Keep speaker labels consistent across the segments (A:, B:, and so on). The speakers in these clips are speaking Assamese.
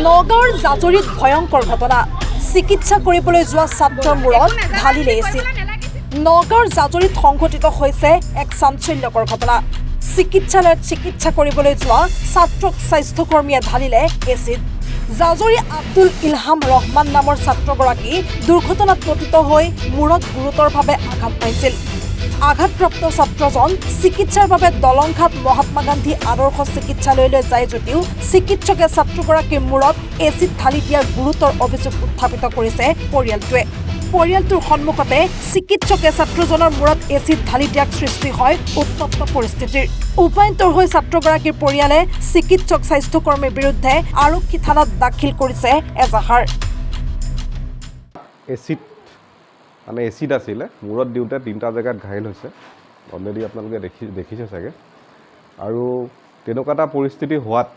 A: নগাঁৱৰ জাজৰিত ভয়ংকৰ ঘটনা চিকিৎসা কৰিবলৈ যোৱা ছাত্ৰৰ মূৰত ঢালিলে এচিড নগাঁৱৰ জাজৰিত সংঘটিত হৈছে এক চাঞ্চল্যকৰ ঘটনা চিকিৎসালয়ত চিকিৎসা কৰিবলৈ যোৱা ছাত্ৰক স্বাস্থ্যকৰ্মীয়ে ঢালিলে এচিড জাজৰি আব্দুল ইলহাম ৰহমান নামৰ ছাত্ৰগৰাকী দুৰ্ঘটনাত পতিত হৈ মূৰত গুৰুতৰভাৱে আঘাত পাইছিল আঘাতপ্ৰাপ্ত ছাত্ৰজন চিকিৎসাৰ বাবে দলংঘাট মহাত্মা গান্ধী আদৰ্শ চিকিৎসালয়লৈ যায় যদিও চিকিৎসকে ছাত্ৰগৰাকীৰ মূৰত এচিড ঢালি দিয়াৰ গুৰুতৰ অভিযোগ উত্থাপিত কৰিছে পৰিয়ালটোৰ সন্মুখতে চিকিৎসকে ছাত্ৰজনৰ মূৰত এচিড ঢালি দিয়াৰ সৃষ্টি হয় উত্তপ্ত পৰিস্থিতিৰ উপায়ন্তৰ হৈ ছাত্ৰগৰাকীৰ পৰিয়ালে চিকিৎসক স্বাস্থ্যকৰ্মীৰ বিৰুদ্ধে আৰক্ষী থানাত দাখিল কৰিছে এজাহাৰ
B: মানে এচিড আছিলে মূৰত দিওঁতে তিনিটা জেগাত ঘাইল হৈছে অলৰেডি আপোনালোকে দেখিছে চাগে আৰু তেনেকুৱা এটা পৰিস্থিতি হোৱাত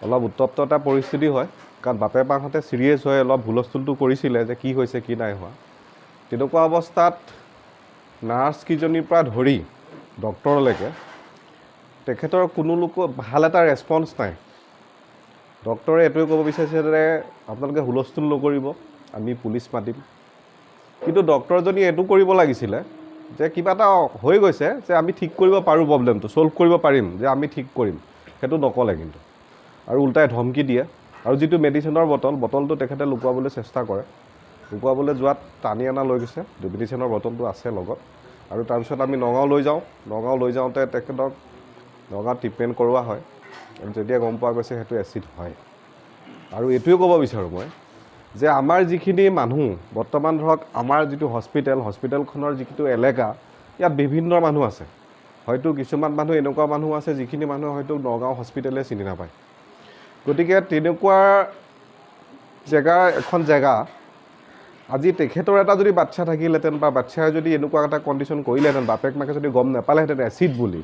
B: অলপ উত্তপ্ত এটা পৰিস্থিতি হয় কাৰণ বাপে মাহঁতে চিৰিয়াছ হৈ অলপ হুলস্থুলটো কৰিছিলে যে কি হৈছে কি নাই হোৱা তেনেকুৱা অৱস্থাত নাৰ্ছকেইজনীৰ পৰা ধৰি ডক্টৰলৈকে তেখেতৰ কোনো ভাল এটা ৰেছপন্স নাই ডক্টৰে এইটোৱে ক'ব বিচাৰিছে যে আপোনালোকে হুলস্থুল নকৰিব আমি পুলিচ মাতিম কিন্তু ডক্টৰজনী এইটো কৰিব লাগিছিলে যে কিবা এটা হৈ গৈছে যে আমি ঠিক কৰিব পাৰোঁ প্ৰব্লেমটো ছল্ভ কৰিব পাৰিম যে আমি ঠিক কৰিম সেইটো নক'লে কিন্তু আৰু উল্টাই ধমকি দিয়ে আৰু যিটো মেডিচিনৰ বটলটো তেখেতে লুকুৱাবলৈ চেষ্টা কৰে লুকুৱাবলৈ যোৱাত টানি অনা লৈ গৈছে মেডিচিনৰ বটলটো আছে লগত আৰু তাৰপিছত আমি নগাঁও লৈ যাওঁতে তেখেতক নগাঁৱত ট্ৰিটমেণ্ট কৰোৱা হয় আৰু যেতিয়া গম পোৱা গৈছে সেইটো এচিড হয় আৰু এইটোৱে ক'ব বিচাৰোঁ মই যে আমাৰ যিখিনি মানুহ বৰ্তমান ধৰক আমাৰ যিটো হস্পিটেলখনৰ যিটো এলেকা ইয়াত বিভিন্ন মানুহ আছে হয়তো কিছুমান মানুহ এনেকুৱা মানুহ আছে যিখিনি মানুহ হয়তো নগাঁও হস্পিটেলে চিনি নাপায় গতিকে তেনেকুৱা এখন জেগা আজি তেখেতৰ এটা যদি বাচ্চা থাকিলেহেঁতেন বা বাচ্চাই যদি এনেকুৱা এটা কণ্ডিশ্যন কৰিলেহেঁতেন বাপেক মাকে যদি গম নাপালেহেঁতেন এচিড বুলি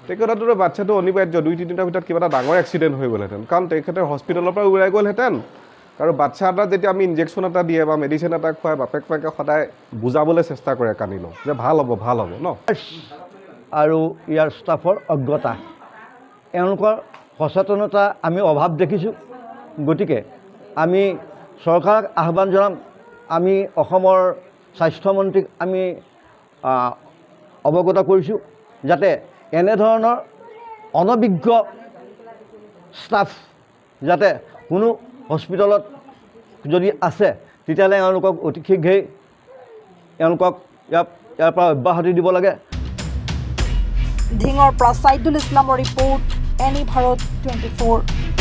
B: তেখেততো বাচ্চাটো অনিবাৰ্য 2-3 দিনৰ ভিতৰত কিবা এটা ডাঙৰ এক্সিডেণ্ট হৈ গ'লহেঁতেন কাৰণ তেখেতে হস্পিটেলৰ পৰা ওলাই গ'লহেঁতেন আৰু বাচ্চা এটা যেতিয়া আমি ইনজেকশ্যন এটা দিয়ে বা মেডিচিন এটা খুৱাই বাপেক মাকে সদায় বুজাবলৈ চেষ্টা কৰে কান্দি লওঁ যে ভাল হ'ব ন
C: আৰু ইয়াৰ ষ্টাফৰ অজ্ঞতা এওঁলোকৰ সচেতনতা আমি অভাৱ দেখিছোঁ গতিকে আমি চৰকাৰক আহ্বান জনাম আমি অসমৰ স্বাস্থ্যমন্ত্ৰীক আমি অৱগত কৰিছোঁ যাতে এনেধৰণৰ অনভিজ্ঞ ষ্টাফ যাতে কোনো হস্পিটেলত যদি আছে তেতিয়াহ'লে এওঁলোকক অতি শীঘ্ৰেই এওঁলোকক ইয়াৰ পৰা অব্যাহতি দিব লাগে
A: ধিঙৰ পৰা ছাইদুল ইছলামৰ ৰিপৰ্ট এনি ভাৰত 24